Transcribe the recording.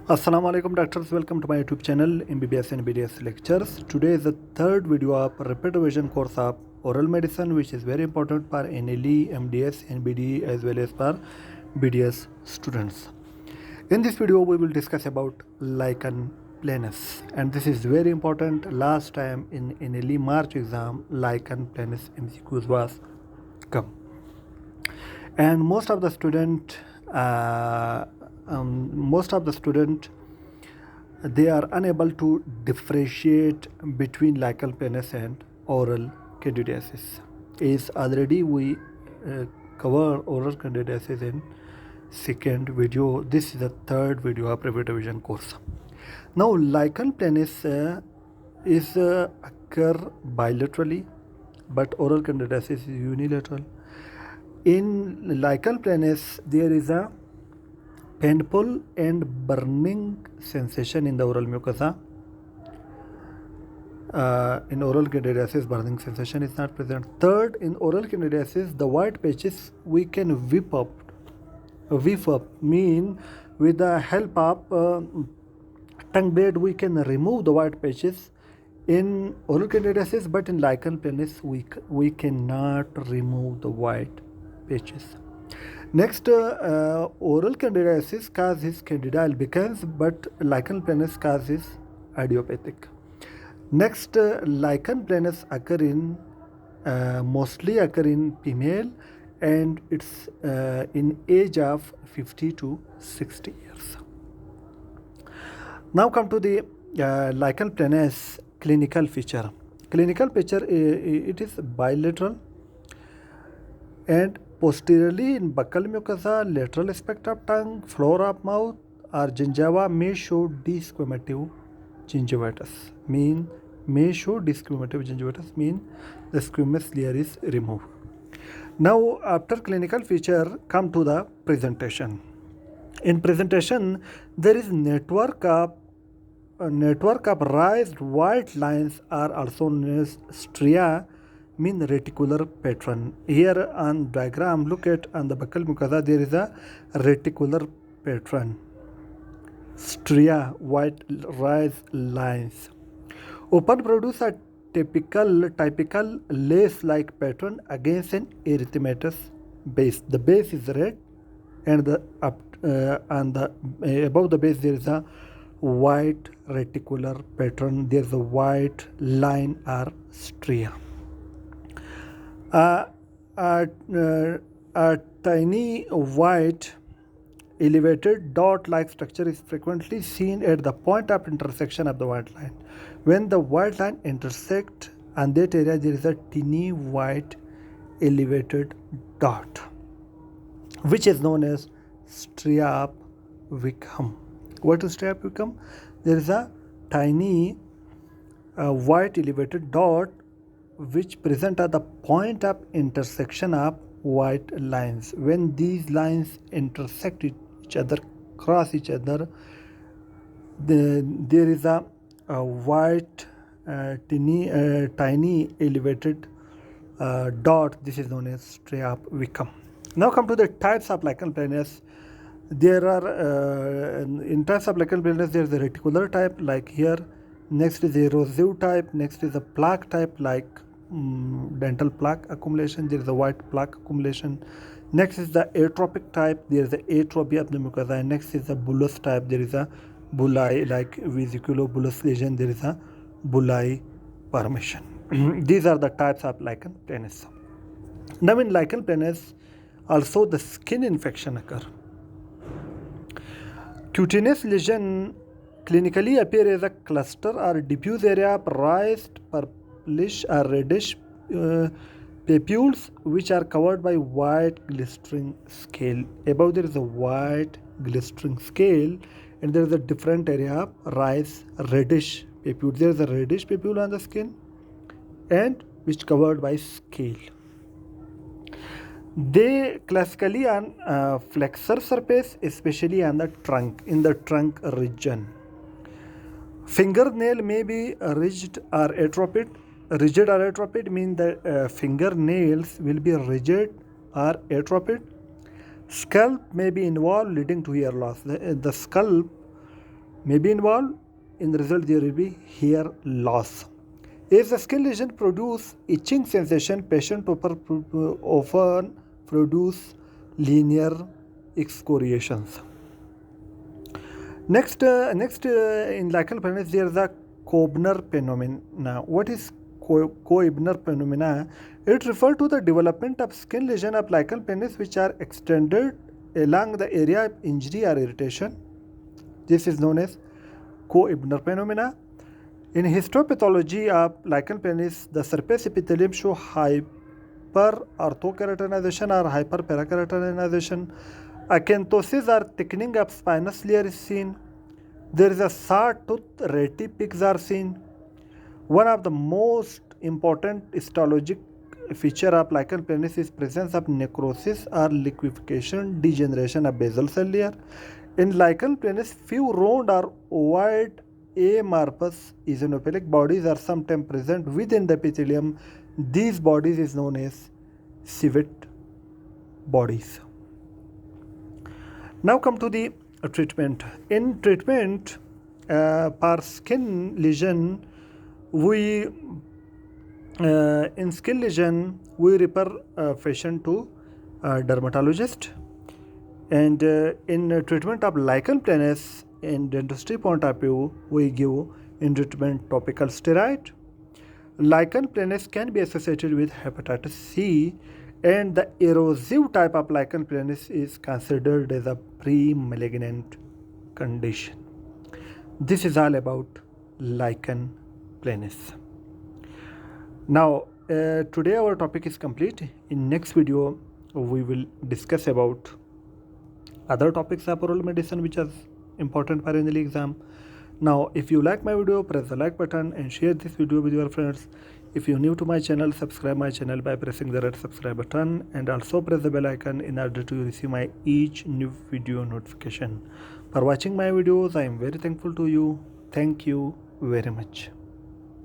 Assalamu alaikum doctors, welcome to my YouTube channel MBBS and BDS lectures. Today is the third video of repeat revision course of oral medicine, which is very important for NLE, MDS, NBD as well as for BDS students. In this video we will discuss about lichen planus, and this is very important. Last time in NLE March exam, lichen planus MCQs was come, and most of the student they are unable to differentiate between lichen planus and oral candidiasis. Is already we cover oral candidiasis in second video. This is the third video of repeat revision course. Now lichen planus is occur bilaterally, but oral candidiasis is unilateral. In lichen planus there is a painful and burning sensation in the oral mucosa. In oral candidiasis, burning sensation is not present. Third, in oral candidiasis, the white patches we can whip up mean with the help of tongue blade we can remove the white patches in oral candidiasis, but in lichen planus we cannot remove the white patches. Next, oral candidiasis causes candida albicans, but lichen planus causes idiopathic. Next, lichen planus mostly occur in female, and it's in age of 50 to 60 years. Now come to the lichen planus clinical feature. Clinical feature, it is bilateral and posteriorly in buccal mucosa, lateral aspect of tongue, floor of mouth or gingiva may show desquamative gingivitis. Mean the squamous layer is removed. Now after clinical feature come to the presentation. In presentation there is network of raised white lines are also known as stria, mean reticular pattern. Here on diagram, look at on the buccal mucosa there is a reticular pattern, stria, white raised lines. Open produce a typical lace-like pattern against an erythematous base. The base is red, and above the base there is a white reticular pattern. There is a white line or stria. A tiny white elevated dot-like structure is frequently seen at the point of intersection of the white line. When the white line intersects on that area, there is a teeny white elevated dot, which is known as stria of Wickham. What is stria of Wickham? There is a tiny white elevated dot which present at the point of intersection of white lines. When these lines intersect each other, cross each other, there is a white tiny elevated dot. This is known as stria of Wickham. Now come to the types of lichen planus. There are in types of lichen planus there is a reticular type like here. Next is a erosive type. Next is a plaque type like dental plaque accumulation. There is a white plaque accumulation. Next is the atrophic type. There is the atrophy of the mucosa. And next is the bullous type. There is a bullae like vesiculobullous lesion. There is a bullae formation. These are the types of lichen planus. Now in lichen planus also the skin infection occur. Cutaneous lesion clinically appear as a cluster or diffuse area of raised purplish or reddish papules which are covered by white glistering scale. Above there is a white glistering scale, and there is a different area of raised reddish papule. There is a reddish papule on the skin and which covered by scale. They classically on flexor surface, especially on the trunk, in the trunk region. Fingernail may be rigid or atrophied. Rigid or atrophied mean the fingernails will be rigid or atrophied. Scalp may be involved leading to hair loss. The scalp may be involved. In the result, there will be hair loss. If the skin lesion produce itching sensation, patient often produce linear excoriations. Next, in lichen planus, there is a Koebner phenomena. What is Koebner phenomena? It refers to the development of skin lesion of lichen planus which are extended along the area of injury or irritation. This is known as Koebner phenomena. In histopathology of lichen planus, the surface epithelium show hyperorthokeratinization or hyperparakeratinization. Acanthosis or thickening of spinous layer is seen. There is a sawtooth retipex are seen. One of the most important histologic feature of lichen planus is presence of necrosis or liquefaction, degeneration of basal cell layer. In lichen planus, few round or ovoid amorphous eosinophilic bodies are sometimes present within the epithelium. These bodies is known as civet bodies. Now come to the treatment. In treatment for skin lesion, we refer patient to dermatologist, and in treatment of lichen planus, in dentistry point of view, we give in treatment topical steroid. Lichen planus can be associated with hepatitis C, and the erosive type of lichen planus is considered as a pre-malignant condition. This is all about lichen planus. Now, today our topic is complete. In next video, we will discuss about other topics of oral medicine which are important for annual exam. Now, if you like my video, press the like button and share this video with your friends. If you are new to my channel, subscribe my channel by pressing the red subscribe button and also press the bell icon in order to receive my each new video notification. For watching my videos, I am very thankful to you. Thank you very much.